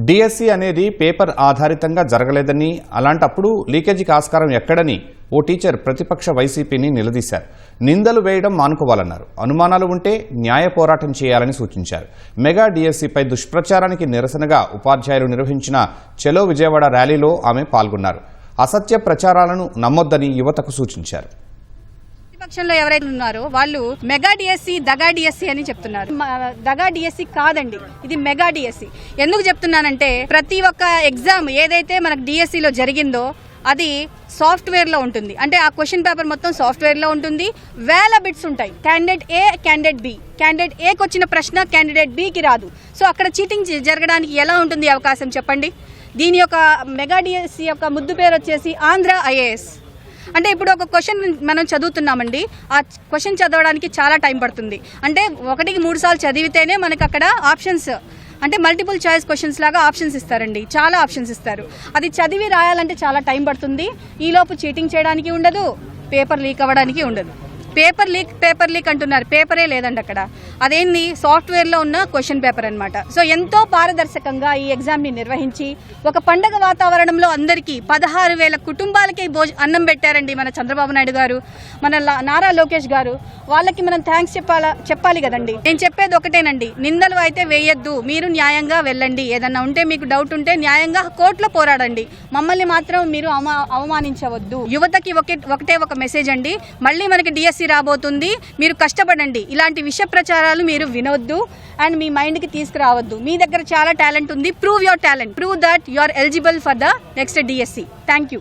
DSC అనేది paper ఆధారితంగా జరగలేదని, అలాంటప్పుడు లీకేజీకి ఆస్కారం ఎక్కడని ఓ టీచర్ ప్రతిపక్ష వైసీపీని నిలదీశారు. నిందలు వేయడం మానుకోవాలన్నారు. అనుమానాలు ఉంటే న్యాయ పోరాటం చేయాలని సూచించారు. మెగా డిఎస్సిపై దుష్ప్రచారానికి నిరసనగా ఉపాధ్యాయులు నిర్వహించిన చలో విజయవాడ ర్యాలీలో ఆమె పాల్గొన్నారు. అసత్య ప్రచారాలను నమ్మొద్దని యువతకు సూచించారు. ప్రతిపక్షంలో ఎవరైతే ఉన్నారో వాళ్ళు మెగా డిఎస్సి దగా డిఎస్సి అని చెప్తున్నారు. దగా డిఎస్సి కాదండి, ఇది మెగా డిఎస్సి. ఎందుకు చెప్తున్నానంటే ప్రతి ఒక్క ఎగ్జామ్ ఏదైతే మనకు డిఎస్సిలో జరిగిందో అది సాఫ్ట్వేర్ లో ఉంటుంది. అంటే ఆ క్వశ్చన్ పేపర్ మొత్తం సాఫ్ట్వేర్ లో ఉంటుంది. వేల బిట్స్ ఉంటాయి. క్యాండిడేట్ ఏ, క్యాండిడేట్ బి. క్యాండిడేట్ ఏకి వచ్చిన ప్రశ్న క్యాండిడేట్ బికి రాదు. సో అక్కడ చీటింగ్ జరగడానికి ఎలా ఉంటుంది అవకాశం చెప్పండి. దీని యొక్క మెగా డిఎస్సి యొక్క ముద్దు పేరు వచ్చేసి ఆంధ్ర ఐఏఎస్. అంటే ఇప్పుడు ఒక క్వశ్చన్ మనం చదువుతున్నామండి, ఆ క్వశ్చన్ చదవడానికి చాలా టైం పడుతుంది. అంటే 1-3 సార్లు చదివితేనే మనకు అక్కడ ఆప్షన్స్, అంటే మల్టిపుల్ చాయిస్ క్వశ్చన్స్ లాగా ఆప్షన్స్ ఇస్తారండి. చాలా ఆప్షన్స్ ఇస్తారు. అది చదివి రాయాలంటే చాలా టైం పడుతుంది. ఈలోపు చీటింగ్ చేయడానికి ఉండదు, పేపర్ లీక్ అవ్వడానికి ఉండదు. పేపర్ లీక్ అంటున్నారు, పేపరే లేదండి అక్కడ. అదేంది సాఫ్ట్వేర్లో ఉన్న క్వశ్చన్ పేపర్ అనమాట. సో ఎంతో పారదర్శకంగా ఈ ఎగ్జామ్ని నిర్వహించి ఒక పండగ వాతావరణంలో అందరికీ 16,000 కుటుంబాలకి అన్నం పెట్టారండి మన చంద్రబాబు నాయుడు గారు, మన నారా లోకేష్ గారు. వాళ్ళకి మనం థ్యాంక్స్ చెప్పాలి కదండి. నేను చెప్పేది ఒకటేనండి, నిందలు అయితే వేయొద్దు, మీరు న్యాయంగా వెళ్ళండి. ఏదన్నా ఉంటే మీకు డౌట్ ఉంటే న్యాయంగా కోర్టులో పోరాడండి. మమ్మల్ని మాత్రం మీరు అవమానించవద్దు. యువతకి ఒకటే ఒక మెసేజ్ అండి, మళ్ళీ మనకి డిఎస్సి రాబోతుంది. మీరు కష్టపడండి. ఇలాంటి విష ప్రచారాలు మీరు వినొద్దు అండ్ మీ మైండ్కి తీసుకురావద్దు. మీ దగ్గర చాలా టాలెంట్ ఉంది. Prove your talent. Prove that you are eligible for the next DSC. Thank you.